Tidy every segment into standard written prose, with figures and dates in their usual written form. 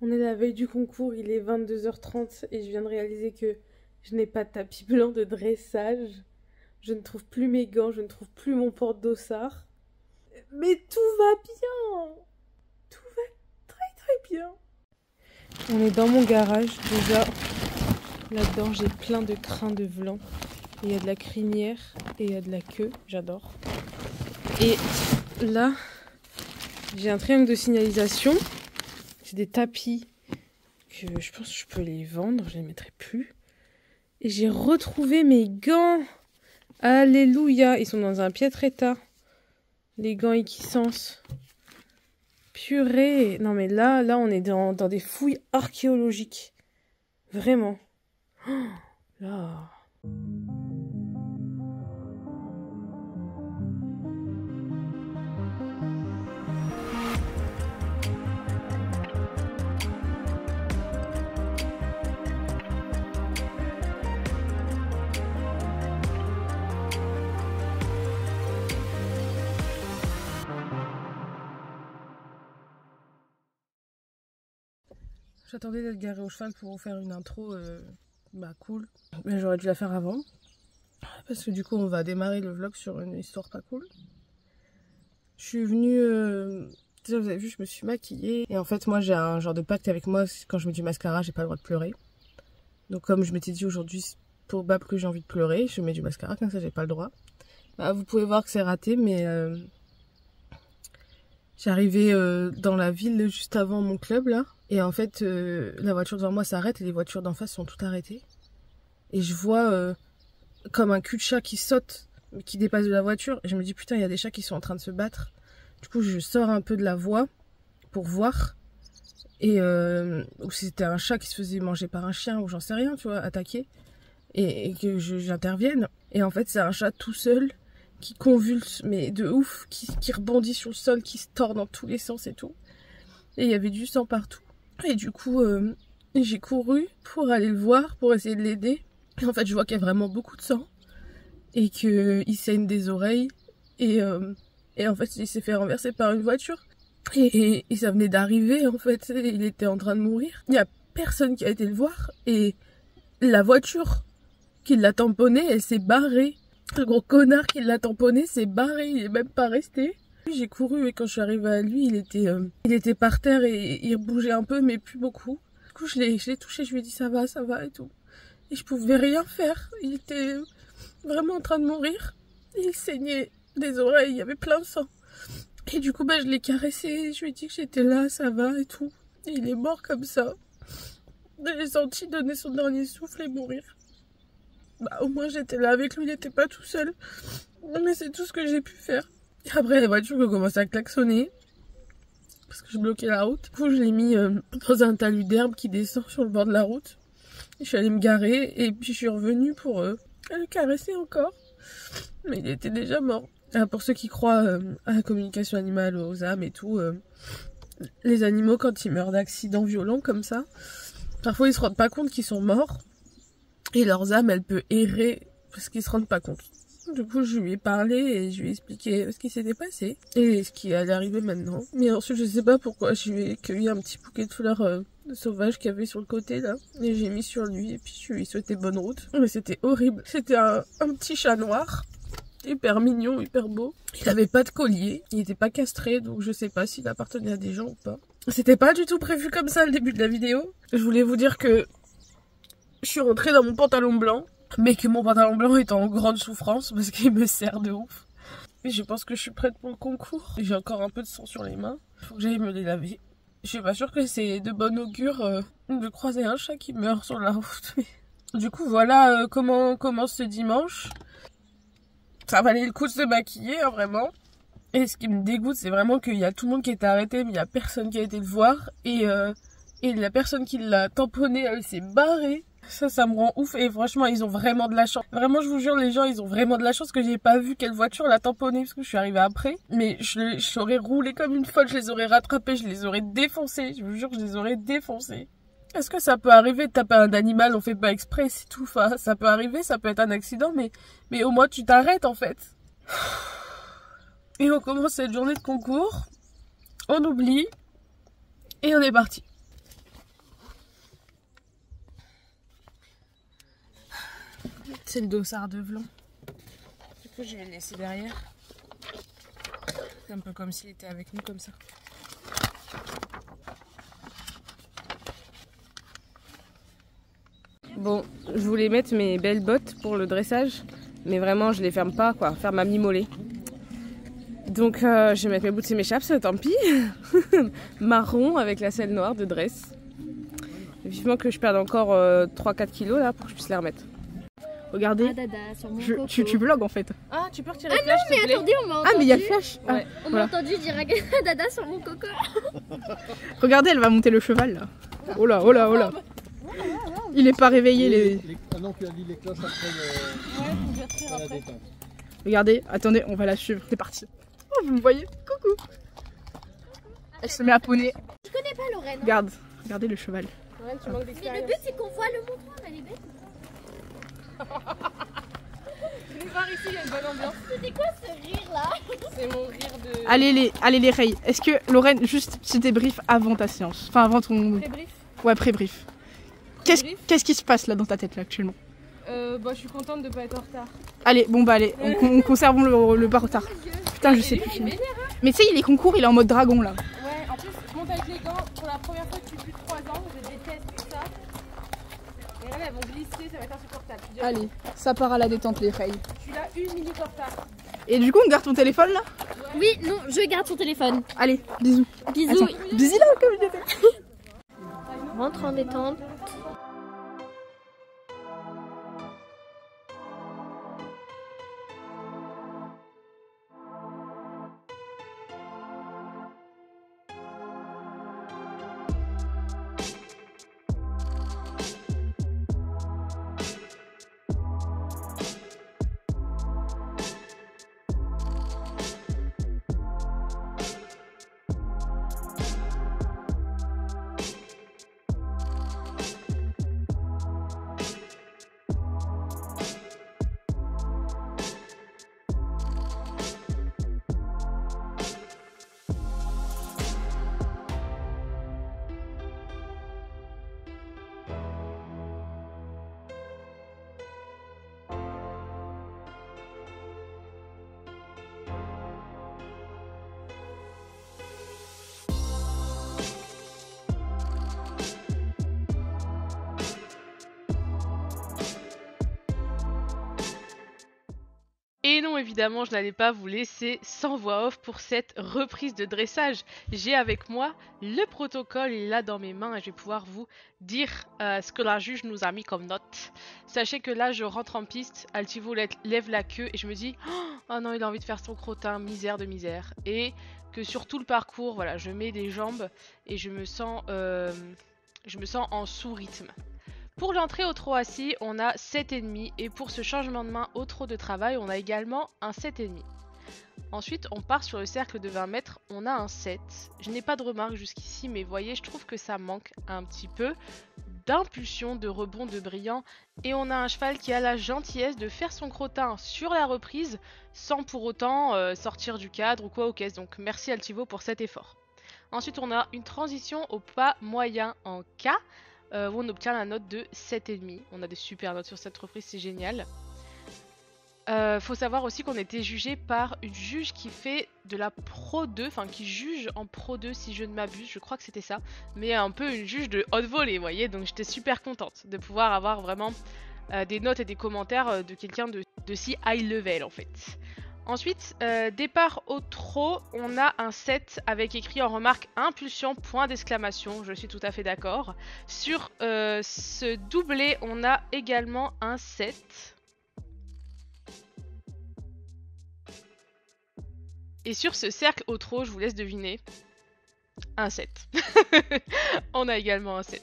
On est la veille du concours, il est 22h30 et je viens de réaliser que je n'ai pas de tapis blanc de dressage. Je ne trouve plus mes gants, je ne trouve plus mon porte-dossard. Mais tout va bien. Tout va très très bien. On est dans mon garage déjà. Là-dedans j'ai plein de crins de vlan. Il y a de la crinière et il y a de la queue, j'adore. Et là, j'ai un triangle de signalisation. C'est des tapis que je pense que je peux les vendre, je les mettrai plus. Et j'ai retrouvé mes gants. Alléluia, ils sont dans un piètre état. Les gants Equisense. Purée. Non mais là on est dans des fouilles archéologiques. Vraiment. Oh, là. J'attendais d'être garée au cheval pour vous faire une intro cool. Mais j'aurais dû la faire avant. Parce que du coup on va démarrer le vlog sur une histoire pas cool. Je suis venue... Déjà vous avez vu, je me suis maquillée. Et en fait moi j'ai un genre de pacte avec moi. Quand je mets du mascara j'ai pas le droit de pleurer. Donc comme je m'étais dit aujourd'hui c'est probable que j'ai envie de pleurer, je mets du mascara, comme ça j'ai pas le droit. Bah, vous pouvez voir que c'est raté mais... J'arrivais dans la ville juste avant mon club là. Et en fait la voiture devant moi s'arrête et les voitures d'en face sont toutes arrêtées. Et je vois comme un cul de chat qui saute, qui dépasse de la voiture. Et je me dis putain il y a des chats qui sont en train de se battre. Du coup je sors un peu de la voie pour voir. Et ou si c'était un chat qui se faisait manger par un chien ou j'en sais rien, tu vois, attaqué. Et que j'intervienne. Et en fait c'est un chat tout seul qui convulse, mais de ouf, qui rebondit sur le sol, qui se tord dans tous les sens et tout. Et il y avait du sang partout. Et du coup, j'ai couru pour aller le voir, pour essayer de l'aider. Et en fait, je vois qu'il y a vraiment beaucoup de sang. Et qu'il saigne des oreilles. Et en fait, il s'est fait renverser par une voiture. Et ça venait d'arriver, en fait. Il était en train de mourir. Il n'y a personne qui a été le voir. Et la voiture qui l'a tamponné, elle s'est barrée. Le gros connard qui l'a tamponné s'est barré, il est même pas resté. J'ai couru et quand je suis arrivée à lui, il était par terre et il bougeait un peu mais plus beaucoup. Du coup je l'ai touché, je lui ai dit ça va et tout. Et je pouvais rien faire, il était vraiment en train de mourir. Il saignait des oreilles, il y avait plein de sang. Et du coup je l'ai caressé, je lui ai dit que j'étais là, ça va et tout. Et il est mort comme ça. Je l'ai senti donner son dernier souffle et mourir. Bah au moins j'étais là avec lui, il n'était pas tout seul. Mais c'est tout ce que j'ai pu faire. Et après les voitures ont commencé à klaxonner. Parce que je bloquais la route. Du coup je l'ai mis dans un talus d'herbe qui descend sur le bord de la route. Et je suis allée me garer et puis je suis revenue pour le caresser encore. Mais il était déjà mort. Alors, pour ceux qui croient à la communication animale, aux âmes et tout, les animaux quand ils meurent d'accidents violents comme ça, parfois ils se rendent pas compte qu'ils sont morts. Et leurs âmes, elles peuvent errer parce qu'ils se rendent pas compte. Du coup, je lui ai parlé et je lui ai expliqué ce qui s'était passé et ce qui allait arriver maintenant. Mais ensuite, je sais pas pourquoi, je lui ai cueilli un petit bouquet de fleurs sauvages qu'il y avait sur le côté là. Et j'ai mis sur lui et puis je lui ai souhaité bonne route. Mais c'était horrible. C'était un petit chat noir. Hyper mignon, hyper beau. Il avait pas de collier. Il était pas castré, donc je sais pas s'il appartenait à des gens ou pas. C'était pas du tout prévu comme ça le début de la vidéo. Je voulais vous dire que je suis rentrée dans mon pantalon blanc, mais que mon pantalon blanc est en grande souffrance parce qu'il me sert de ouf. Et je pense que je suis prête pour le concours. J'ai encore un peu de sang sur les mains. Faut que j'aille me les laver. Je suis pas sûre que c'est de bon augure de croiser un chat qui meurt sur la route. Du coup, voilà comment commence ce dimanche. Ça valait le coup de se maquiller, hein, vraiment. Et ce qui me dégoûte, c'est vraiment qu'il y a tout le monde qui était arrêté, mais il y a personne qui a été le voir. Et la personne qui l'a tamponné, elle s'est barrée. Ça me rend ouf et franchement ils ont vraiment de la chance. Vraiment je vous jure les gens ils ont vraiment de la chance que j'ai pas vu quelle voiture l'a tamponné parce que je suis arrivée après. Mais je l'aurais roulé comme une folle, je les aurais rattrapés, je les aurais défoncés. Je vous jure je les aurais défoncés. Est-ce que ça peut arriver de taper un animal, on fait pas exprès, c'est tout. Enfin, ça peut arriver, ça peut être un accident mais au moins tu t'arrêtes en fait. Et on commence cette journée de concours. On oublie. Et on est parti. C'est le dossard de Vlan. Du coup, je vais le laisser derrière. C'est un peu comme s'il était avec nous, comme ça. Bon, je voulais mettre mes belles bottes pour le dressage, mais vraiment, je les ferme pas, quoi. Faire ma mi-mollet. Donc, je vais mettre mes boots et mes chaps, tant pis. Marron avec la selle noire de dress. Vivement que je perde encore 3-4 kilos là pour que je puisse les remettre. Regardez, tu blogues en fait. Ah, tu peux retirer le flash, mais attendez, on m'a entendu. Ah, mais il y a le flash. Ouais. On m'a entendu dire dada sur mon coco. Regardez, elle va monter le cheval là. Oh là, oh là, oh là. Il est pas réveillé les... Ah non, tu as dit les cloches après le... la détente. Regardez, attendez, on va la suivre. C'est parti. Oh, vous me voyez? Coucou. Elle se met à poney. Je connais pas Lorraine. Regarde, regardez le cheval. Ouais, tu manques d'expérience. Mais le but c'est qu'on voit le montoir, elle est bête. Venez voir ici, il y a une bonne ambiance. C'était quoi ce rire là? C'est mon rire de... Allez les rails. Est-ce que Lorraine, juste petit débrief avant ta séance? Enfin avant ton... Pré-brief? Ouais, pré-brief. Qu'est-ce qui se passe là dans ta tête là actuellement? Bah, je suis contente de pas être en retard. Allez, bon bah allez, on conservons le pas retard. Putain, je sais plus filmer. Mais tu sais, les concours, il est en mode dragon là. Ouais, en plus, je monte avec les gants pour la première fois depuis plus de 3 ans. Je déteste ça. Et là, elles vont glisser, ça va être insupportable. Allez, ça part à la détente les rails. Je suis là 1 minute en retard. Et du coup, on garde ton téléphone là? Oui, non, je garde son téléphone. Allez, bisous. Bisous. Bisous là, comme il était. On rentre en détente. Et non, évidemment, je n'allais pas vous laisser sans voix off pour cette reprise de dressage. J'ai avec moi le protocole, il est là dans mes mains et je vais pouvoir vous dire ce que la juge nous a mis comme note. Sachez que là, je rentre en piste, Altivo lève la queue et je me dis « Oh non, il a envie de faire son crottin, misère de misère ». Et que sur tout le parcours, voilà, je mets des jambes et je me sens en sous-rythme. Pour l'entrée au trot assis, on a 7,5 et pour ce changement de main au trot de travail, on a également un 7,5. Ensuite, on part sur le cercle de 20 mètres, on a un 7. Je n'ai pas de remarque jusqu'ici, mais voyez, je trouve que ça manque un petit peu d'impulsion, de rebond, de brillant. Et on a un cheval qui a la gentillesse de faire son crottin sur la reprise, sans pour autant sortir du cadre ou quoi aux caisses. Donc merci Altivo pour cet effort. Ensuite, on a une transition au pas moyen en K. Où on obtient la note de 7,5. On a des super notes sur cette reprise, c'est génial. Faut savoir aussi qu'on était jugé par une juge qui fait de la Pro 2, enfin qui juge en Pro 2 si je ne m'abuse, je crois que c'était ça. Mais un peu une juge de haute volée, vous voyez, donc j'étais super contente de pouvoir avoir vraiment des notes et des commentaires de quelqu'un de si high level en fait. Ensuite, départ au trot, on a un 7 avec écrit en remarque impulsion, point d'exclamation, je suis tout à fait d'accord. Sur ce doublé, on a également un 7. Et sur ce cercle au trot, je vous laisse deviner, un 7. On a également un 7.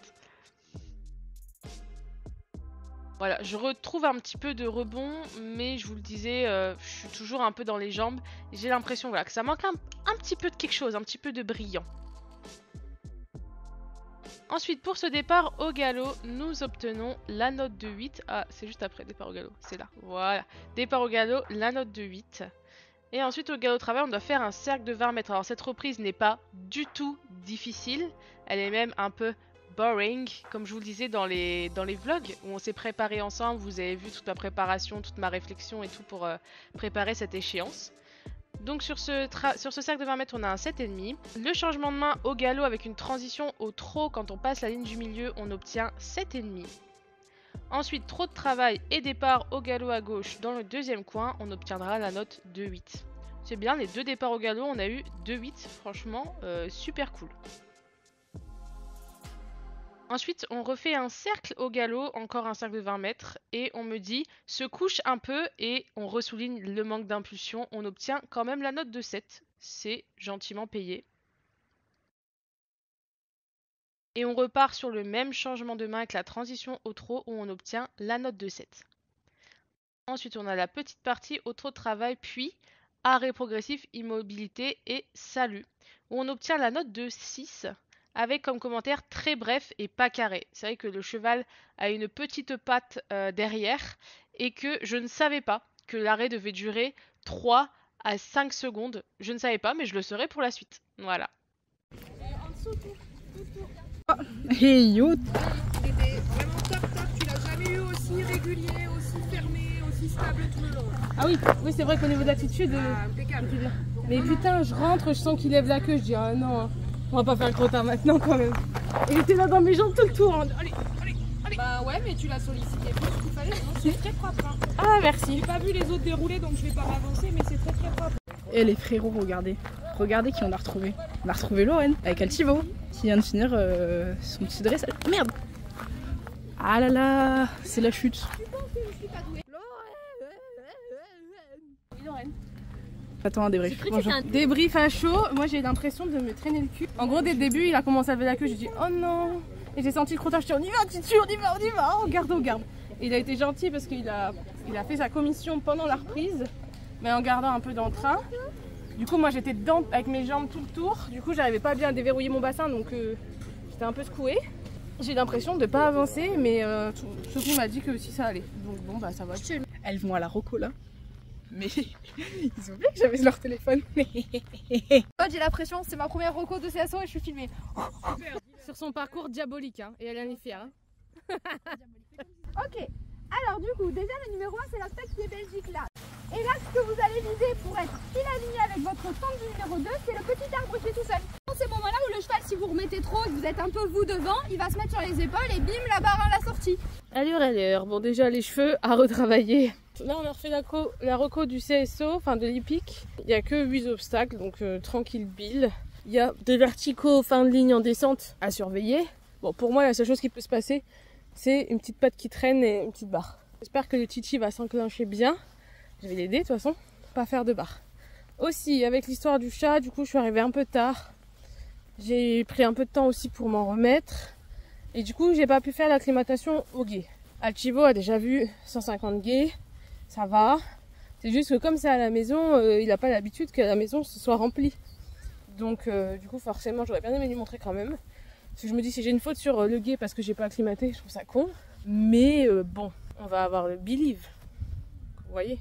Voilà, je retrouve un petit peu de rebond, mais je vous le disais, je suis toujours un peu dans les jambes. J'ai l'impression voilà, que ça manque un petit peu de quelque chose, un petit peu de brillant. Ensuite, pour ce départ au galop, nous obtenons la note de 8. Ah, c'est juste après, départ au galop, c'est là. Voilà, départ au galop, la note de 8. Et ensuite, au galop travail, on doit faire un cercle de 20 mètres. Alors, cette reprise n'est pas du tout difficile. Elle est même un peu boring. Comme je vous le disais dans les vlogs où on s'est préparé ensemble, vous avez vu toute ma préparation, toute ma réflexion et tout pour préparer cette échéance. Donc sur ce cercle de 20 mètres, on a un 7,5. Le changement de main au galop avec une transition au trot, quand on passe la ligne du milieu, on obtient 7,5. Ensuite, trot de travail et départ au galop à gauche dans le deuxième coin, on obtiendra la note de 8. C'est bien, les deux départs au galop, on a eu 2,8, franchement, super cool. Ensuite, on refait un cercle au galop, encore un cercle de 20 mètres, et on me dit « se couche un peu » et on ressouligne le manque d'impulsion. On obtient quand même la note de 7, c'est gentiment payé. Et on repart sur le même changement de main avec la transition au trot où on obtient la note de 7. Ensuite, on a la petite partie au trot de travail, puis arrêt progressif, immobilité et salut, où on obtient la note de 6. Avec comme commentaire très bref et pas carré. C'est vrai que le cheval a une petite patte derrière et que je ne savais pas que l'arrêt devait durer 3 à 5 secondes. Je ne savais pas, mais je le saurai pour la suite. Voilà. Hey yo! Il était vraiment top, tu l'as jamais eu aussi régulier, aussi fermé, aussi stable tout le long. Ah oui, c'est vrai qu'au niveau d'attitude, Impeccable. mais putain, je rentre, je sens qu'il lève la queue, je dis ah non. On va pas faire le crottin maintenant quand même. Il était là dans mes jambes tout le tour. Hein. Allez. Bah ouais, mais tu l'as sollicité plus qu'il fallait. C'est très propre. Hein. Ah merci. J'ai pas vu les autres dérouler donc je vais pas m'avancer, mais c'est très propre. Et les frérots, regardez. Regardez qui on a retrouvé. On a retrouvé Lorraine avec Altivo qui vient de finir son petit dressage. Merde! Ah là là, c'est la chute. Attends un débrief. Débrief à chaud, moi j'ai l'impression de me traîner le cul. En gros dès le début il a commencé à lever la queue, j'ai dit oh non. Et j'ai senti le crottin, je dis on y va Titu, on y va, on garde. Et il a été gentil parce qu'il a fait sa commission pendant la reprise, mais en gardant un peu d'entrain. Du coup moi j'étais dedans avec mes jambes tout le tour, du coup j'arrivais pas bien à déverrouiller mon bassin donc j'étais un peu secouée. J'ai l'impression de pas avancer mais Sophie m'a dit que si ça allait, donc bon bah ça va. Elles vont à la roco là. Mais ils ont oublié que j'avais leur téléphone. J'ai la pression, c'est ma première reco de CSO et je suis filmée. Sur son parcours diabolique hein, et elle en est fière. Hein. Ok, alors du coup, déjà le numéro 1 c'est l'obstacle qui est Belgique là. Et là ce que vous allez viser pour être pile aligné avec votre centre du numéro 2, c'est le petit arbre qui est tout seul. Dans ces moments-là où le cheval, si vous remettez trop et que vous êtes un peu vous devant, il va se mettre sur les épaules et bim, la barre à la sortie. Allure. Bon déjà les cheveux à retravailler. Là on a refait la reco du CSO, enfin de l'hippique. Il n'y a que 8 obstacles, donc tranquille Bill. Il y a des verticaux fin de ligne en descente à surveiller. Bon pour moi la seule chose qui peut se passer, c'est une petite patte qui traîne et une petite barre. J'espère que le Chichi va s'enclencher bien. Je vais l'aider de toute façon, pas faire de barre. Aussi avec l'histoire du chat, du coup je suis arrivée un peu tard. J'ai pris un peu de temps aussi pour m'en remettre. Et du coup j'ai pas pu faire l'acclimatation au guet. Altivo a déjà vu 150 guets. Ça va, c'est juste que comme c'est à la maison, il n'a pas l'habitude que la maison se soit remplie. Donc du coup forcément j'aurais bien aimé lui montrer quand même. Parce que je me dis si j'ai une faute sur le guet parce que j'ai pas acclimaté, je trouve ça con. Mais bon, on va avoir le believe. Vous voyez,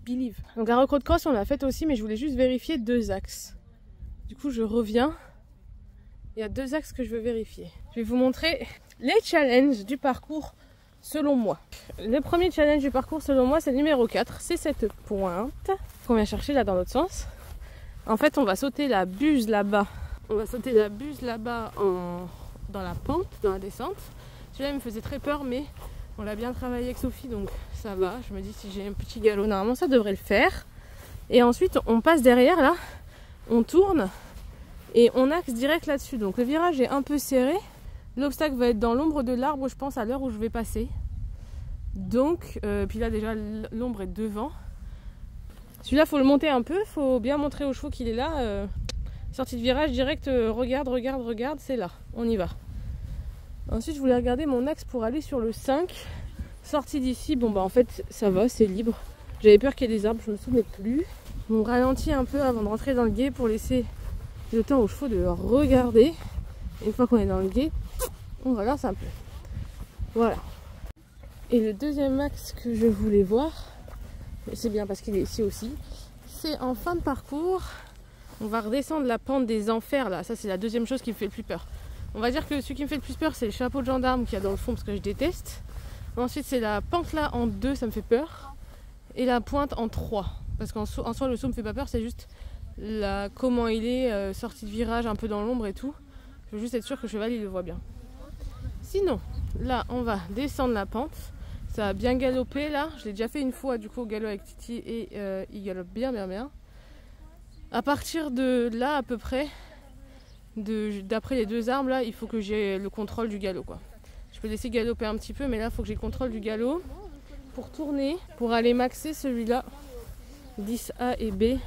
believe. Donc la reco de cross on l'a faite aussi mais je voulais juste vérifier 2 axes. Du coup je reviens. Il y a 2 axes que je veux vérifier. Je vais vous montrer les challenges du parcours. Selon moi. Le premier challenge du parcours selon moi c'est le numéro 4. C'est cette pointe qu'on vient chercher là dans l'autre sens. En fait on va sauter la buse là-bas. On va sauter la buse là-bas dans la pente, dans la descente. Celui-là il me faisait très peur mais on l'a bien travaillé avec Sophie donc ça va. Je me dis si j'ai un petit galop normalement ça devrait le faire. Et ensuite on passe derrière là. On tourne et on axe direct là-dessus. Donc le virage est un peu serré. L'obstacle va être dans l'ombre de l'arbre, je pense, à l'heure où je vais passer. Donc, puis là déjà l'ombre est devant. Celui-là, faut le monter un peu, faut bien montrer aux chevaux qu'il est là. Sortie de virage direct, regarde, c'est là, on y va. Ensuite, je voulais regarder mon axe pour aller sur le 5. Sortie d'ici, bon bah en fait, ça va, c'est libre. J'avais peur qu'il y ait des arbres, je me souvenais plus. On ralentit un peu avant de rentrer dans le guet pour laisser le temps aux chevaux de regarder. Une fois qu'on est dans le guet, on relance un peu. Voilà. Et le deuxième axe que je voulais voir, c'est bien parce qu'il est ici aussi, c'est en fin de parcours. On va redescendre la pente des enfers là. Ça c'est la deuxième chose qui me fait le plus peur. On va dire que celui qui me fait le plus peur, c'est le chapeau de gendarme qu'il y a dans le fond parce que je déteste. Ensuite, c'est la pente là en 2, ça me fait peur. Et la pointe en 3. Parce qu'en soi, le saut me fait pas peur, c'est juste comment il est, sorti de virage un peu dans l'ombre et tout. Je veux juste être sûr que le cheval il le voit bien. Sinon, là, on va descendre la pente. Ça a bien galopé là. Je l'ai déjà fait une fois du coup au galop avec Titi et il galope bien. À partir de là à peu près, d'après les 2 arbres là, il faut que j'ai le contrôle du galop quoi. Je peux laisser galoper un petit peu, mais là il faut que j'ai le contrôle du galop pour tourner, pour aller maxer celui-là, 10A et B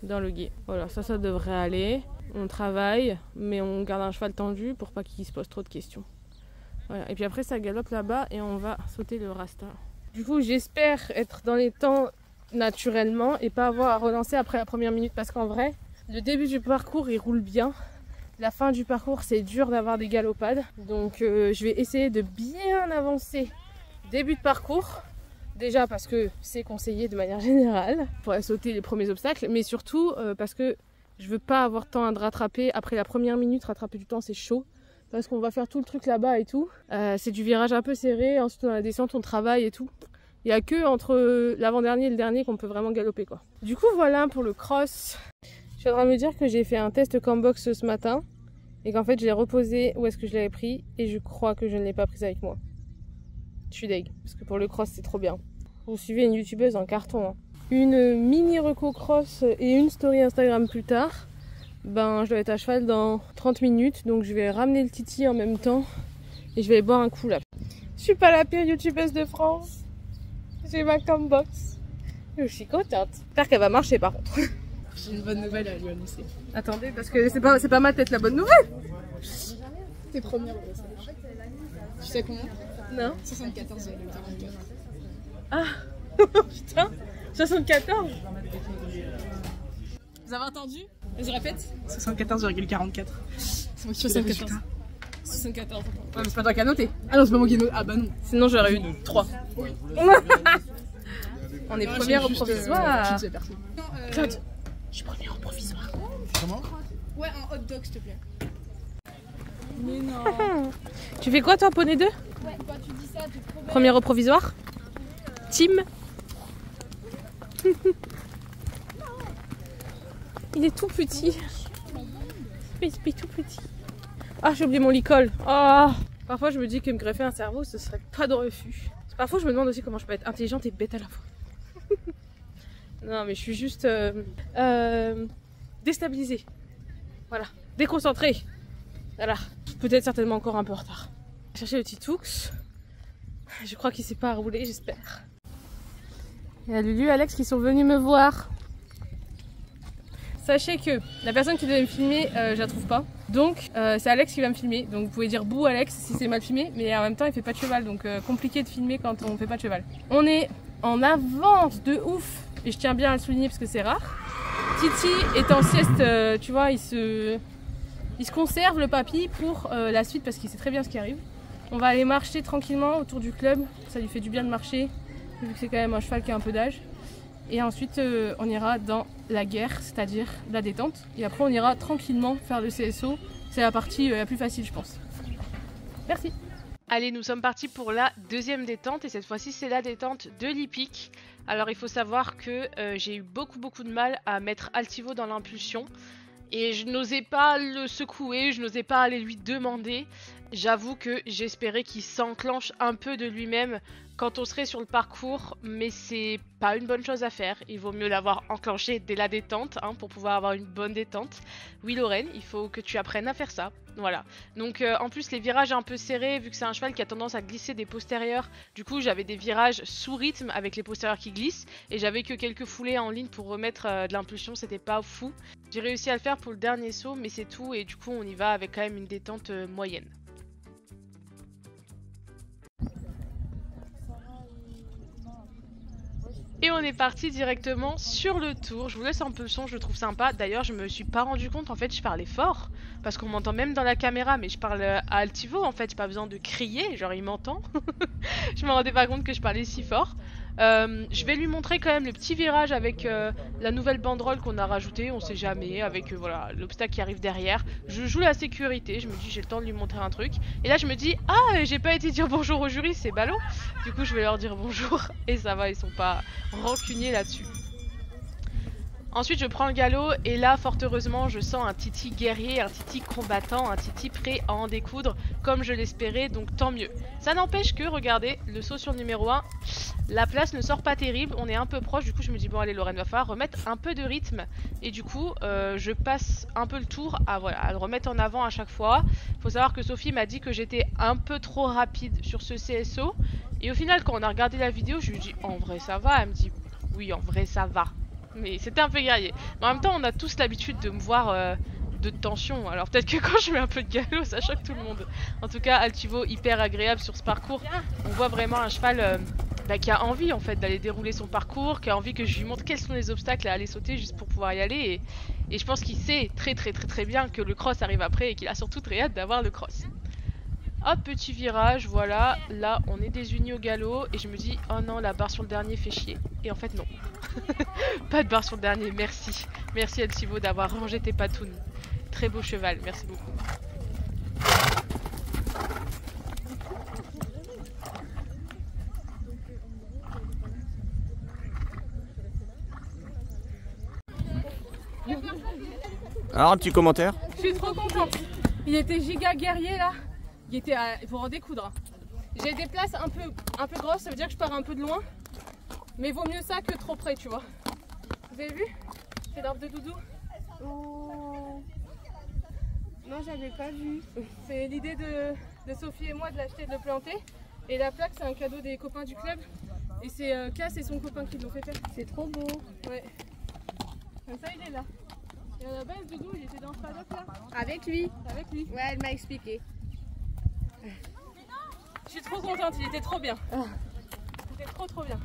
dans le gué. Voilà, ça devrait aller. On travaille, mais on garde un cheval tendu pour pas qu'il se pose trop de questions. Voilà. Et puis après ça galope là-bas et on va sauter le rasta. Du coup j'espère être dans les temps naturellement et pas avoir à relancer après la première minute parce qu'en vrai le début du parcours il roule bien. La fin du parcours c'est dur d'avoir des galopades. Donc je vais essayer de bien avancer début de parcours. Déjà parce que c'est conseillé de manière générale pour sauter les premiers obstacles. Mais surtout parce que je veux pas avoir temps à rattraper. Après la première minute, rattraper du temps c'est chaud. Parce qu'on va faire tout le truc là-bas et tout. C'est du virage un peu serré, ensuite dans la descente on travaille et tout. Il n'y a que entre l'avant-dernier et le dernier qu'on peut vraiment galoper quoi. Du coup voilà pour le cross. Je suis en train de me dire que j'ai fait un test Cambox ce matin. Et qu'en fait je l'ai reposé où est-ce que je l'avais pris. Et je crois que je ne l'ai pas prise avec moi. Je suis deg. Parce que pour le cross c'est trop bien. Vous suivez une youtubeuse en carton. Hein. Une mini reco cross et une story Instagram plus tard. Ben, je dois être à cheval dans 30 minutes, donc je vais ramener le Titi en même temps et je vais aller boire un coup là. Je suis pas la pire youtubeuse de France. J'ai ma Cambox. Je suis contente. J'espère qu'elle va marcher par contre. J'ai une bonne nouvelle à lui annoncer. Attendez, parce que c'est pas ma tête la bonne nouvelle. T'es première au dressage. Tu sais combien? Non. 74,44. Ah putain, 74. Vous avez entendu? Je répète 74,44. C'est moi qui fais le résultat. 74. Ouais, mais c'est pas toi qui as noté. Ah non, c'est pas moi qui ai noté. Ah bah non. Sinon j'aurais eu 3. Oui. On est première au provisoire. Claude, je suis première au provisoire. Comment? Ouais, un hot dog s'il te plaît. Mais non. Tu fais quoi toi, poney 2? Ouais, quand tu dis ça, tu te trouves. Première au provisoire. Team. Il est tout petit. Il est tout petit. Ah, j'ai oublié mon licol. Oh. Parfois, je me dis que me greffer un cerveau, ce serait pas de refus. Parfois, je me demande aussi comment je peux être intelligente et bête à la fois. Non, mais je suis juste déstabilisée. Voilà. Déconcentrée. Voilà. Peut-être certainement encore un peu en retard. Chercher le petit Toux. Je crois qu'il s'est pas roulé, j'espère. Il y a Lulu et Alex qui sont venus me voir. Sachez que la personne qui devait me filmer, je la trouve pas. Donc c'est Alex qui va me filmer. Donc vous pouvez dire bouh Alex si c'est mal filmé. Mais en même temps il fait pas de cheval. Donc compliqué de filmer quand on fait pas de cheval. On est en avance de ouf. Et je tiens bien à le souligner parce que c'est rare. Titi est en sieste, tu vois, il se conserve le papy pour la suite parce qu'il sait très bien ce qui arrive. On va aller marcher tranquillement autour du club. Ça lui fait du bien de marcher. Vu que c'est quand même un cheval qui a un peu d'âge. Et ensuite, on ira dans la guerre, c'est-à-dire la détente. Et après, on ira tranquillement faire le CSO. C'est la partie la plus facile, je pense. Merci. Allez, nous sommes partis pour la deuxième détente. Et cette fois-ci, c'est la détente de l'hippique. Alors, il faut savoir que j'ai eu beaucoup de mal à mettre Altivo dans l'impulsion. Et je n'osais pas le secouer, je n'osais pas aller lui demander. J'avoue que j'espérais qu'il s'enclenche un peu de lui-même quand on serait sur le parcours, mais c'est pas une bonne chose à faire. Il vaut mieux l'avoir enclenché dès la détente, hein, pour pouvoir avoir une bonne détente. Oui Lorraine, il faut que tu apprennes à faire ça. Voilà. Donc en plus les virages un peu serrés, vu que c'est un cheval qui a tendance à glisser des postérieurs, du coup j'avais des virages sous rythme avec les postérieurs qui glissent, et j'avais que quelques foulées en ligne pour remettre de l'impulsion, c'était pas fou. J'ai réussi à le faire pour le dernier saut, mais c'est tout, et du coup on y va avec quand même une détente moyenne. Et on est parti directement sur le tour. Je vous laisse un peu le son, je le trouve sympa. D'ailleurs, je me suis pas rendu compte, en fait, je parlais fort. Parce qu'on m'entend même dans la caméra, mais je parle à Altivo, en fait. J'ai pas besoin de crier, genre il m'entend. Je me rendais pas compte que je parlais si fort. Je vais lui montrer quand même le petit virage avec la nouvelle banderole qu'on a rajoutée, on sait jamais, avec voilà l'obstacle qui arrive derrière. Je joue la sécurité, je me dis j'ai le temps de lui montrer un truc. Et là je me dis ah j'ai pas été dire bonjour au jury, c'est ballot. Du coup je vais leur dire bonjour et ça va, ils sont pas rancuniers là-dessus. Ensuite je prends le galop et là fort heureusement je sens un Titi guerrier, un Titi combattant, un Titi prêt à en découdre comme je l'espérais, donc tant mieux. Ça n'empêche que regardez, le saut sur le numéro 1, la place ne sort pas terrible, on est un peu proche, du coup je me dis bon allez Lorraine va falloir remettre un peu de rythme et du coup je passe un peu le tour à, voilà, à le remettre en avant à chaque fois. Faut savoir que Sophie m'a dit que j'étais un peu trop rapide sur ce CSO et au final quand on a regardé la vidéo je lui dis en vrai ça va, elle me dit oui en vrai ça va. Mais c'était un peu guerrier. Mais en même temps, on a tous l'habitude de me voir de tension. Alors peut-être que quand je mets un peu de galop, ça choque tout le monde. En tout cas, Altivo, hyper agréable sur ce parcours. On voit vraiment un cheval qui a envie en fait d'aller dérouler son parcours, qui a envie que je lui montre quels sont les obstacles à aller sauter juste pour pouvoir y aller. Et je pense qu'il sait très bien que le cross arrive après et qu'il a surtout très hâte d'avoir le cross. Hop, petit virage, voilà. Là, on est désunis au galop. Et je me dis, oh non, la barre sur le dernier fait chier. Et en fait, non. Pas de barre sur le dernier, merci. Merci Altivo d'avoir rangé tes patounes. Très beau cheval, merci beaucoup. Alors un petit commentaire? Je suis trop contente. Il était giga guerrier là. Il était pour en découdre. J'ai des places un peu grosses, ça veut dire que je pars un peu de loin. Mais vaut mieux ça que trop près, tu vois. Vous avez vu? C'est l'arbre de Doudou. Oh. Non, j'avais pas vu. C'est l'idée de Sophie et moi de l'acheter et de le planter. Et la plaque, c'est un cadeau des copains du club. Et c'est Cass et son copain qui l'ont fait faire. C'est trop beau. Ouais. Comme ça, il est là. Et à la base, Doudou, il était dans ce paddock là. Avec lui. Avec lui. Ouais, elle m'a expliqué. Je suis trop contente, il était trop bien. C'était trop bien.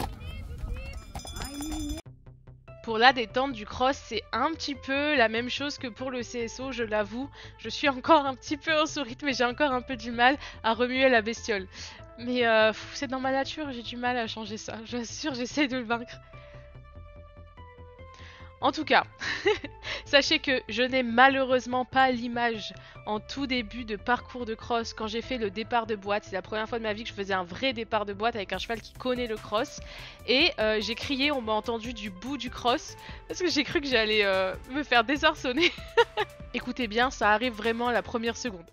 Pour la détente du cross, c'est un petit peu la même chose que pour le CSO, je l'avoue. Je suis encore un petit peu en sous-rythme et j'ai encore un peu du mal à remuer la bestiole. Mais c'est dans ma nature, j'ai du mal à changer ça. J'assure, j'essaie de le vaincre. En tout cas, sachez que je n'ai malheureusement pas l'image en tout début de parcours de cross quand j'ai fait le départ de boîte. C'est la première fois de ma vie que je faisais un vrai départ de boîte avec un cheval qui connaît le cross. Et j'ai crié, on m'a entendu du bout du cross parce que j'ai cru que j'allais me faire désarçonner. Écoutez bien, ça arrive vraiment la première seconde.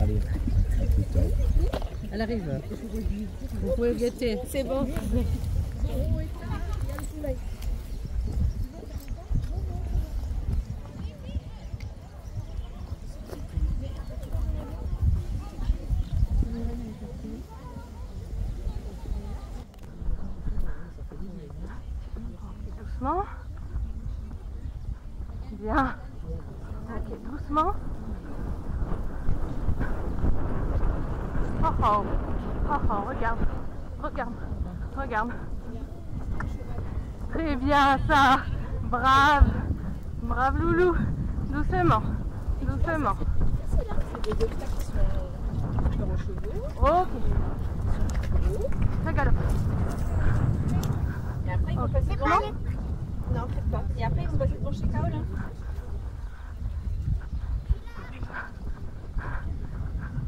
Allez. Elle arrive. Vous pouvez guetter. C'est bon. Doucement. Bien. Ok, doucement. Oh oh. Oh oh, regarde. Regarde. Regarde. Très bien ça. Brave. Brave loulou. Doucement. Doucement. Ok. Ça galope. Et après, ils vont passer devant. Non, peut-être pas. Et après, ils vont passer devant chez Kao là.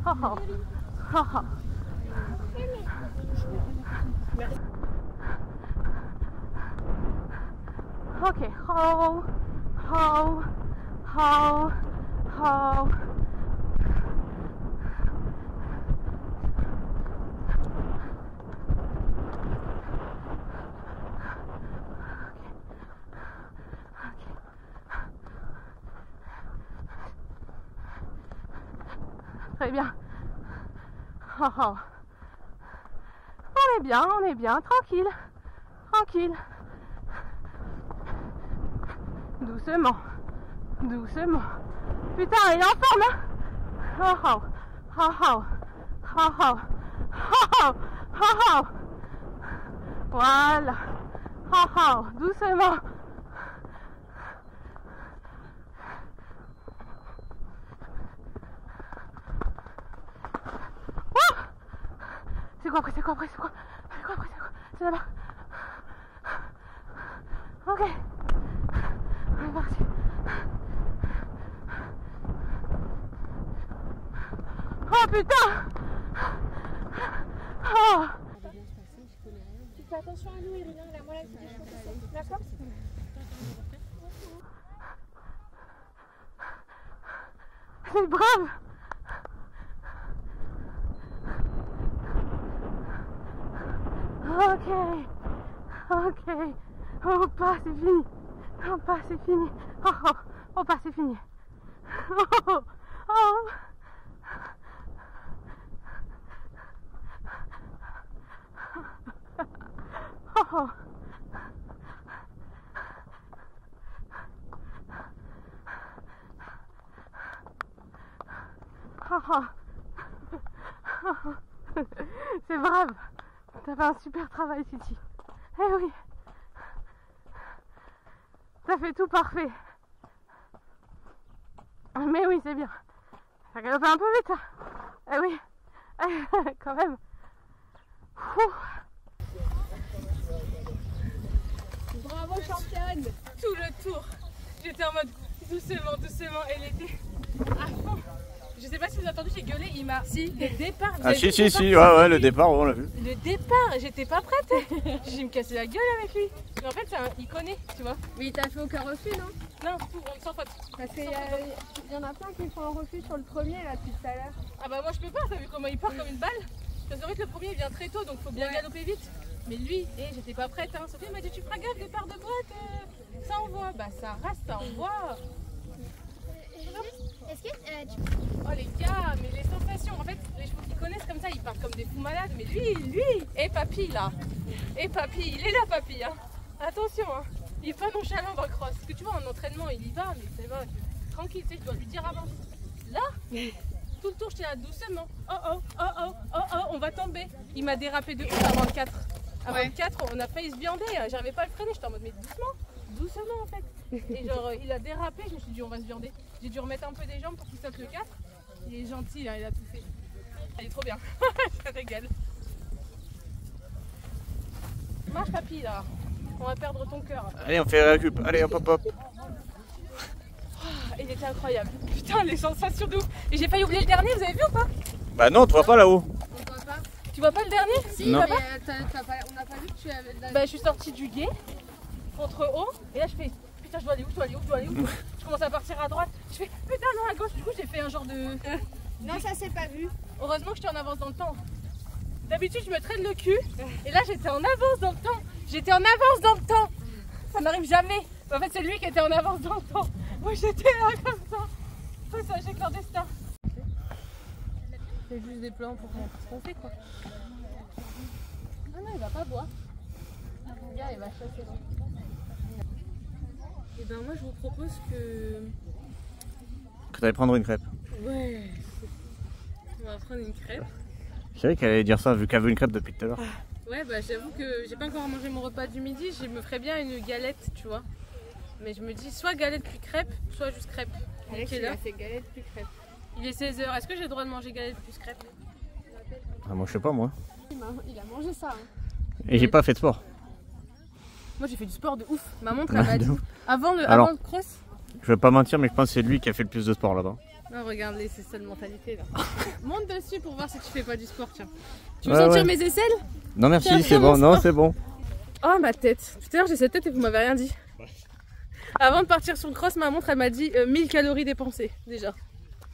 Oh oh. Oh oh. Ok. Ho. Ho. Ho. Ho. Très bien. Oh oh. On est bien, tranquille. Tranquille. Doucement. Doucement. Putain, il est en forme, hein. Oh oh. Oh oh. Oh oh. Oh oh. Oh oh. Voilà. Oh oh. Doucement. C'est quoi après, c'est quoi après, c'est quoi après, C'est là-bas. Ok. On est parti. Oh putain! Oh! Tu fais attention à nous, Irina, la moelle qui déchire. D'accord? C'est brave! Ok. Ok. Oh pas, c'est fini. Oh pas, c'est fini. Oh, oh, oh pas, c'est fini. Oh, oh, oh. Oh, oh. C'est brave. T'as fait un super travail, Titi. Eh oui. T'as fait tout parfait. Mais oui, c'est bien. Ça galopé un peu vite. Eh oui. Quand même. Bravo, championne! Tout le tour, j'étais en mode doucement, doucement, elle était à fond. Je sais pas si vous avez entendu, j'ai gueulé, il m'a... Si, le départ... Ah si, ouais, le départ, on l'a vu. Le départ, j'étais pas prête. J'ai me cassé la gueule avec lui. Mais en fait, il connaît, tu vois. Mais il t'a fait aucun refus, non? Non, tout, sans faute. Parce qu'il y en a plein qui font un refus sur le premier, là, depuis tout à l'heure. Ah bah moi je peux pas, t'as vu comment il part comme une balle? Parce qu'en fait, le premier il vient très tôt, donc faut bien galoper vite. Mais lui, j'étais pas prête, hein. Sophie m'a dit, tu feras gaffe, départ de boîte, ça envoie. Bah ça reste, ça envoie. Est-ce que Oh les gars, mais les sensations, en fait, les chevaux qui connaissent comme ça, ils partent comme des fous malades. Mais lui, et papy là, et papy, il est là papy, hein. Attention, hein. Il est pas nonchalant dans le cross. Parce que tu vois, en entraînement, il y va, mais c'est vrai, tranquille, tu sais, je dois lui dire avant. Là, tout le tour, j'étais là doucement. Oh, on va tomber. Il m'a dérapé de ouf avant le 4. Avant le 4, on a failli se viander, j'arrivais pas à le freiner, j'étais en mode, mais doucement en fait. Et genre, il a dérapé, je me suis dit, on va se viander. J'ai dû remettre un peu des jambes pour qu'il saute le 4. Il est gentil, hein, il a tout fait. Elle est trop bien, ça régale. Marche papy là, on va perdre ton cœur. Allez, on fait récup, allez hop hop hop. Il était incroyable. Putain, les sensations de ouf. Et j'ai failli oublier le dernier, vous avez vu ou pas? Bah non, tu vois pas là-haut. on voit pas? Tu vois pas le dernier? Si, Non. mais on n'a pas vu que tu avais de la... Bah je suis sortie du guet, contre haut, et là je fais putain je dois aller où, Je commence à partir à droite, je fais putain non à gauche, du coup j'ai fait un genre de... Non, ça s'est pas vu. Heureusement que j'étais en avance dans le temps. D'habitude je me traîne le cul, et là j'étais en avance dans le temps. Ça n'arrive jamais. En fait c'est lui qui était en avance dans le temps. Moi j'étais là comme ça. Tout ça, j'ai clandestin. C'est juste des plans pour montrer ce qu'on fait quoi. Ah non, il va pas boire. Le gars, il va chasser là. Et ben moi je vous propose que t'allais prendre une crêpe. Ouais, on va prendre une crêpe. Je savais qu'elle allait dire ça vu qu'elle veut une crêpe depuis tout à l'heure. Ouais bah j'avoue que j'ai pas encore mangé mon repas du midi, je me ferais bien une galette tu vois. Mais je me dis soit galette puis crêpe, soit juste crêpe. Alex, il a fait galette plus crêpe. Il est 16h, est-ce que j'ai le droit de manger galette plus crêpe? Ah, moi je sais pas moi. Il a mangé ça. Hein. Et j'ai pas fait de sport. Moi j'ai fait du sport de ouf. Ma montre elle m'a dit avant le cross. Je vais pas mentir mais je pense que c'est lui qui a fait le plus de sport là-bas. Non regarde-les, c'est cette mentalité là. Monte dessus pour voir si tu fais pas du sport tiens. Tu veux sentir mes aisselles? Non merci, c'est bon, non c'est bon. Oh ma tête, tout à l'heure j'ai cette tête et vous m'avez rien dit. Avant de partir sur le cross, ma montre elle m'a dit 1000 calories dépensées déjà.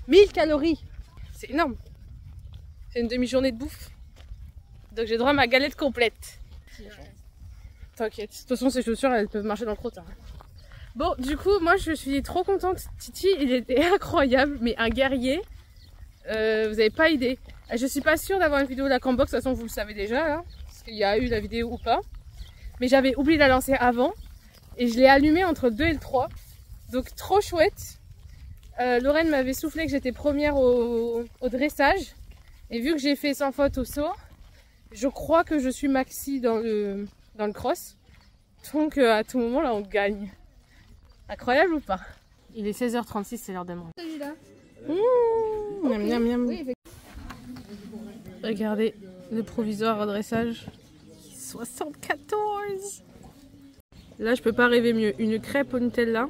1000 calories, c'est énorme. C'est une demi-journée de bouffe. Donc j'ai droit à ma galette complète. T'inquiète, de toute façon ces chaussures elles peuvent marcher dans le trottoir. Bon du coup moi je suis trop contente. Titi il était incroyable, mais un guerrier. Vous avez pas idée. Je suis pas sûre d'avoir une vidéo de la Cambox, de toute façon vous le savez déjà là, parce qu'il y a eu la vidéo ou pas. Mais j'avais oublié de la lancer avant. Et je l'ai allumée entre le 2 et le 3. Donc trop chouette. Lorraine m'avait soufflé que j'étais première au dressage. Et vu que j'ai fait sans faute au saut, je crois que je suis maxi dans le cross. Donc à tout moment là on gagne. Incroyable ou pas? Il est 16h36, c'est l'heure de manger. Celui-là. Miam, miam, miam. Oui, Regardez le provisoire au dressage. 74. Là, je peux pas rêver mieux. Une crêpe au Nutella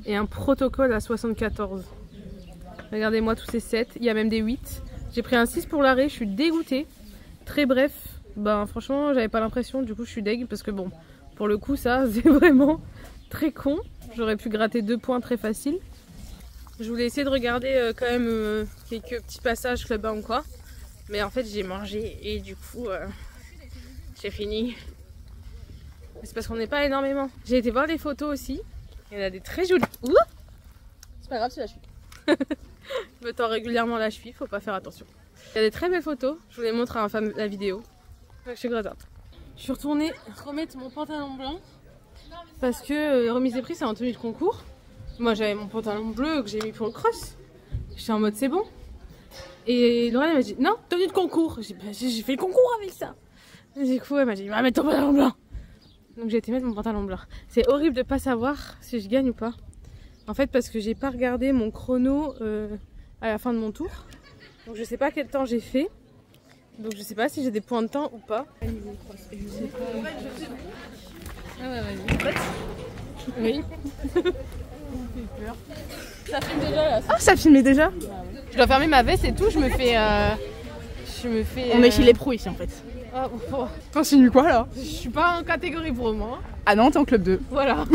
et un protocole à 74. Regardez-moi tous ces 7. Il y a même des 8. J'ai pris un 6 pour l'arrêt. Je suis dégoûtée. Très bref. Ben, franchement, j'avais pas l'impression. Du coup, je suis deg parce que bon, pour le coup, ça, c'est vraiment très con. J'aurais pu gratter 2 points très facile. Je voulais essayer de regarder quand même quelques petits passages Club 1 ou quoi. Mais en fait, j'ai mangé et du coup, j'ai fini. C'est parce qu'on n'est pas énormément. J'ai été voir les photos aussi. Il y en a des très jolies. Ouh, c'est pas grave, c'est la cheville. Je me tords régulièrement la cheville, faut pas faire attention. Il y a des très belles photos. Je vous les montre à la vidéo. Je suis contente. Je suis retournée remettre mon pantalon blanc parce que remise des prix, c'est en tenue de concours. Moi, j'avais mon pantalon bleu que j'ai mis pour le cross. J'étais en mode c'est bon. Et Lorraine m'a dit non, tenue de concours. J'ai dit, bah, j'ai fait le concours avec ça. Et du coup, elle m'a dit va mettre ton pantalon blanc. Donc j'ai été mettre mon pantalon blanc. C'est horrible de pas savoir si je gagne ou pas. En fait, parce que j'ai pas regardé mon chrono à la fin de mon tour. Donc je sais pas quel temps j'ai fait. Donc je sais pas si j'ai des points de temps ou pas. Je sais pas. Ah ouais, vas-y. Oui. Ça filme déjà là. Ah, ça filmait déjà. Je dois fermer ma veste et tout. Je me fais. On est chez les pros ici en fait. Ah, oh. T'insinues quoi là? Je suis pas en catégorie pro moi. Ah non, t'es en club 2. Voilà.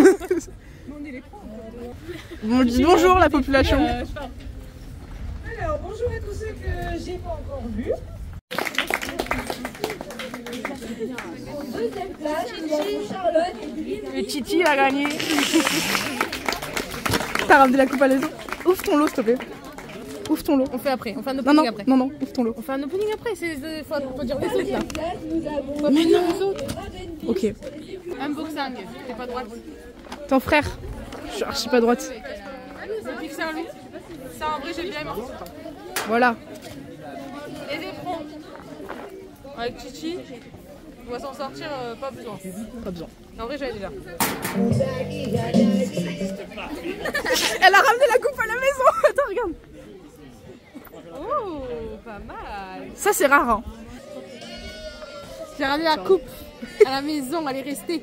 Bon, dis bonjour la population. Alors, bonjour à tous ceux que j'ai pas encore vus. Deuxième place, il y a Charlotte et Lynn. Le Titi a gagné. T'as ramené la coupe à la maison. Ouvre ton lot s'il te plaît. Ouvre ton lot. On fait après. On fait un Non, opening non, après. non, non, ouvre ton lot. On fait un opening après. Faut dire des autres là. Nous avons Mais non, les autres. Ok. Unboxing. T'es pas droite. Ton frère. Je suis archi pas droite. Le Pixar lui. Ça en vrai j'ai bien aimé. Voilà. Les éperons. Avec Chichi. On va s'en sortir, pas besoin. Pas besoin. En vrai j'avais déjà. Elle a ramené la coupe à la maison. Attends, regarde. Oh, pas mal. Ça c'est rare hein. J'ai ramené la coupe à la maison, elle est restée.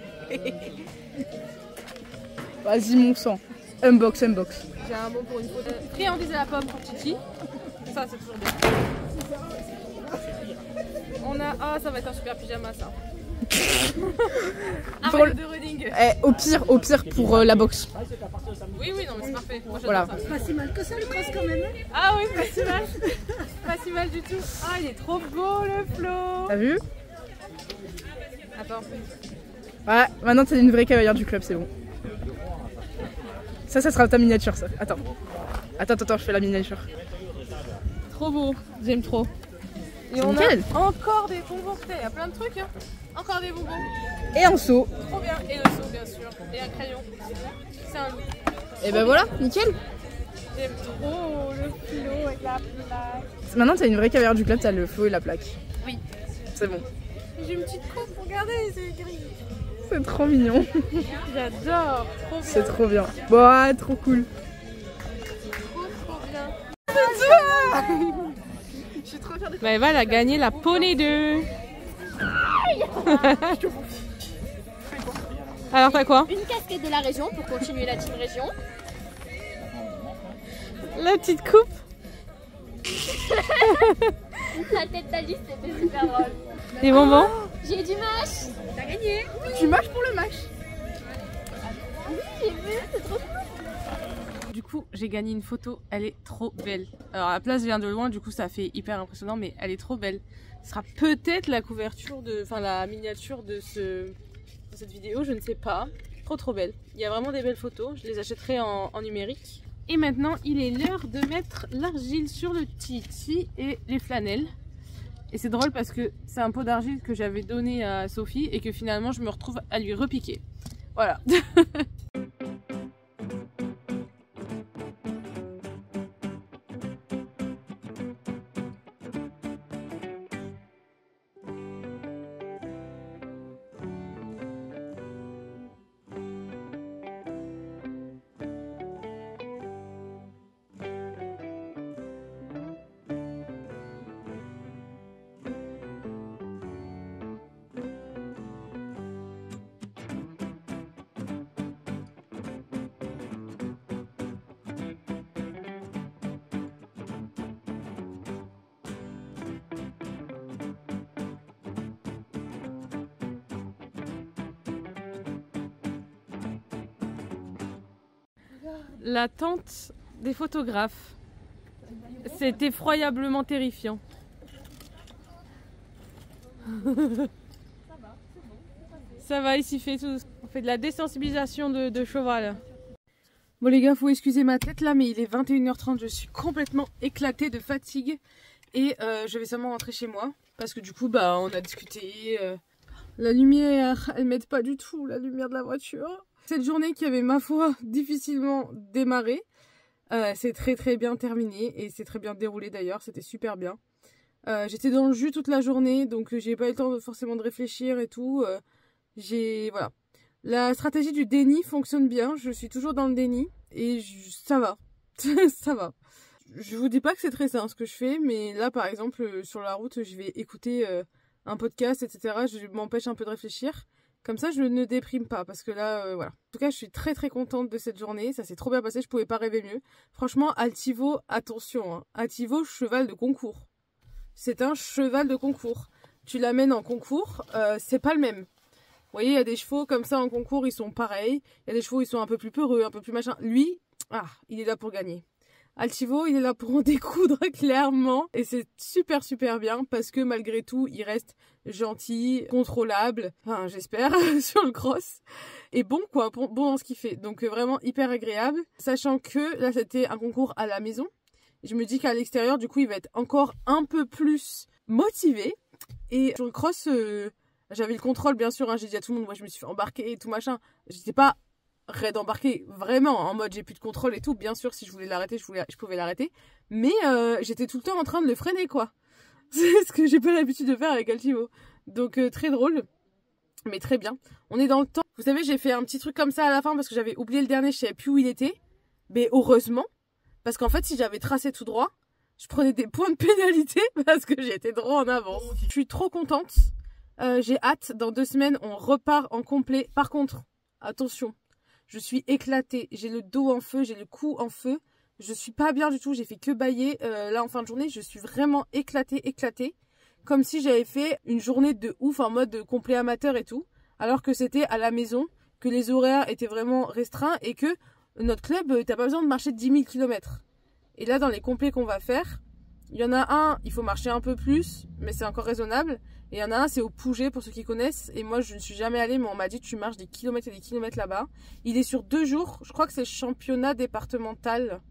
Vas-y mon sang. Unbox. J'ai un bon pour une photo. Friandise à la pomme pour Chichi. Ça c'est toujours bien. On a... Ah, ça va être un super pyjama ça. Un Pour maillot de running. Au pire pour la boxe. Oui, non mais c'est parfait. Moi, Voilà. ça. Pas si mal que ça le cross quand même. Ah oui, pas si mal. Pas si mal du tout. Ah, il est trop beau le flow. T'as vu? Attends. Ouais, maintenant t'es une vraie cavalière du club, c'est bon. Ça sera ta miniature ça. Attends, je fais la miniature. Trop beau. J'aime trop. Et C'est on nickel. a encore des bonbons. Il y a plein de trucs. Hein. Encore des bonbons. Et un seau. Trop bien. Et le seau, bien sûr. Et un crayon. C'est un loup. Et ben voilà, nickel. J'aime trop le flow avec la plaque. Maintenant t'as une vraie cavalière du club, t'as le flot et la plaque. Oui. C'est bon. J'ai une petite coupe pour regarder, c'est gris. C'est trop mignon. J'adore. Trop bien. C'est trop bien. Bon, ouais, trop cool. Trop bien. Je suis trop fière de Maëva, elle a gagné la poney 2. Alors t'as quoi? une casquette de la région pour continuer la team région. La petite coupe. La tête d'Alice, c'était super drôle. Des bonbons. J'ai du match. T'as gagné. Tu matches pour le match. Oui, j'ai vu, c'est trop cool. Du coup, j'ai gagné une photo. Elle est trop belle. Alors la place vient de loin, du coup ça fait hyper impressionnant, mais elle est trop belle. Ce sera peut-être la couverture enfin la miniature de cette vidéo, je ne sais pas. Trop belle. Il y a vraiment des belles photos. Je les achèterai en numérique. Et maintenant, il est l'heure de mettre l'argile sur le titi et les flanelles. Et c'est drôle parce que c'est un pot d'argile que j'avais donné à Sophie et que finalement je me retrouve à lui repiquer. Voilà. la tente des photographes. C'est effroyablement terrifiant. Ça va, il s'y fait tout. On fait de la désensibilisation de cheval. Bon les gars, faut excuser ma tête là, mais il est 21h30, je suis complètement éclatée de fatigue. Et je vais seulement rentrer chez moi. Parce que du coup, bah, on a discuté. La lumière, elle m'aide pas du tout, la lumière de la voiture. Cette journée qui avait, ma foi, difficilement démarré, c'est très bien terminé. Et c'est très bien déroulé d'ailleurs, c'était super bien. J'étais dans le jus toute la journée, donc j'ai pas eu le temps forcément de réfléchir et tout. Voilà. La stratégie du déni fonctionne bien, je suis toujours dans le déni et ça va, ça va. Je vous dis pas que c'est très sain ce que je fais, mais là par exemple sur la route je vais écouter un podcast, etc. Je m'empêche un peu de réfléchir, comme ça je ne déprime pas, parce que là voilà. En tout cas je suis très contente de cette journée, ça s'est trop bien passé, je pouvais pas rêver mieux. Franchement Altivo, attention, hein. Altivo, cheval de concours. C'est un cheval de concours. Tu l'amènes en concours, c'est pas le même. Vous voyez, il y a des chevaux comme ça en concours, ils sont pareils. Il y a des chevaux, ils sont un peu plus peureux, un peu plus machin. Lui, il est là pour gagner. Altivo, il est là pour en découdre clairement. Et c'est super bien parce que malgré tout, il reste gentil, contrôlable. Enfin, j'espère, sur le cross. Et bon quoi, bon dans ce qu'il fait. Donc vraiment hyper agréable. Sachant que là, c'était un concours à la maison. Je me dis qu'à l'extérieur, du coup, il va être encore un peu plus motivé. Et sur le cross... j'avais le contrôle bien sûr, hein, j'ai dit à tout le monde, moi je me suis fait embarquer et tout machin. J'étais pas raide embarquée, vraiment, en mode j'ai plus de contrôle et tout. Bien sûr, si je voulais l'arrêter, je pouvais l'arrêter. Mais j'étais tout le temps en train de le freiner quoi. C'est ce que j'ai pas l'habitude de faire avec Altivo. Donc très drôle, mais très bien. On est dans le temps. Vous savez, j'ai fait un petit truc comme ça à la fin parce que j'avais oublié le dernier, je savais plus où il était. Mais heureusement, parce qu'en fait si j'avais tracé tout droit, je prenais des points de pénalité parce que j'étais trop en avance. Je suis trop contente. J'ai hâte, dans 2 semaines on repart en complet. Par contre, attention, je suis éclatée, j'ai le dos en feu, j'ai le cou en feu, je suis pas bien du tout, j'ai fait que bâiller là en fin de journée, je suis vraiment éclatée, comme si j'avais fait une journée de ouf en mode complet amateur et tout, alors que c'était à la maison, que les horaires étaient vraiment restreints et que notre club, t'as pas besoin de marcher 10 000 km. Et là dans les complets qu'on va faire, il y en a un, il faut marcher un peu plus, mais c'est encore raisonnable. Et il y en a un, c'est au Pouget, pour ceux qui connaissent. Et moi, je ne suis jamais allée, mais on m'a dit, tu marches des kilomètres et des kilomètres là-bas. Il est sur 2 jours. Je crois que c'est le championnat départemental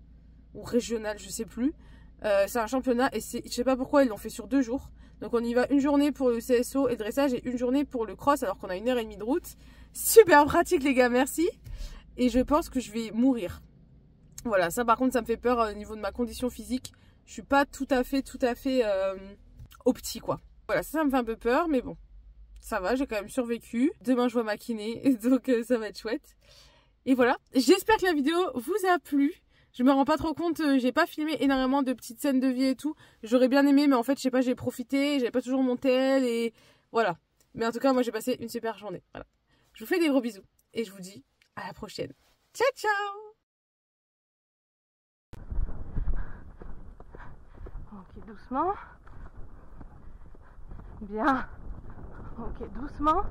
ou régional, je sais plus. C'est un championnat et je sais pas pourquoi ils l'ont fait sur 2 jours. Donc on y va une journée pour le CSO et le dressage et une journée pour le cross, alors qu'on a 1h30 de route. Super pratique les gars, merci. Et je pense que je vais mourir. Voilà, ça par contre, ça me fait peur au niveau de ma condition physique. Je suis pas tout à fait au petit quoi. Voilà, ça me fait un peu peur, mais bon, ça va, j'ai quand même survécu. Demain, je vois ma kiné, donc ça va être chouette. Et voilà, j'espère que la vidéo vous a plu. Je me rends pas trop compte, j'ai pas filmé énormément de petites scènes de vie et tout. J'aurais bien aimé, mais en fait, je sais pas, j'ai profité, j'avais pas toujours mon tel et voilà. Mais en tout cas, moi, j'ai passé une super journée. Voilà. Je vous fais des gros bisous et je vous dis à la prochaine. Ciao, ciao! Ok, doucement. Bien. Ok, doucement.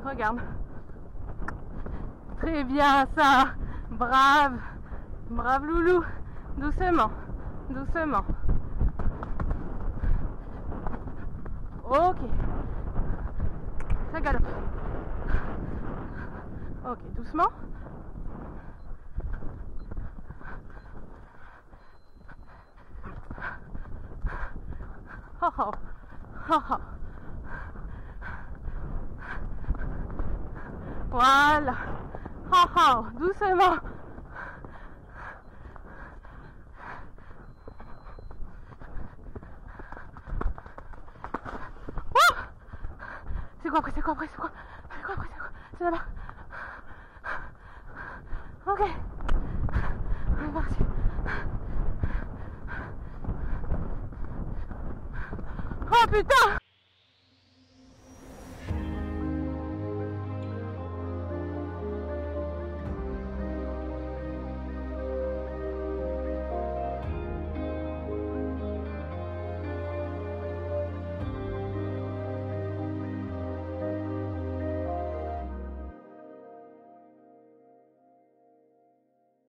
Regarde. Très bien ça. Brave loulou. Doucement. Ok. Ça galope. Ok, doucement. Voilà. Doucement. C'est quoi après? C'est là-bas. Ok. On est parti. Oh putain!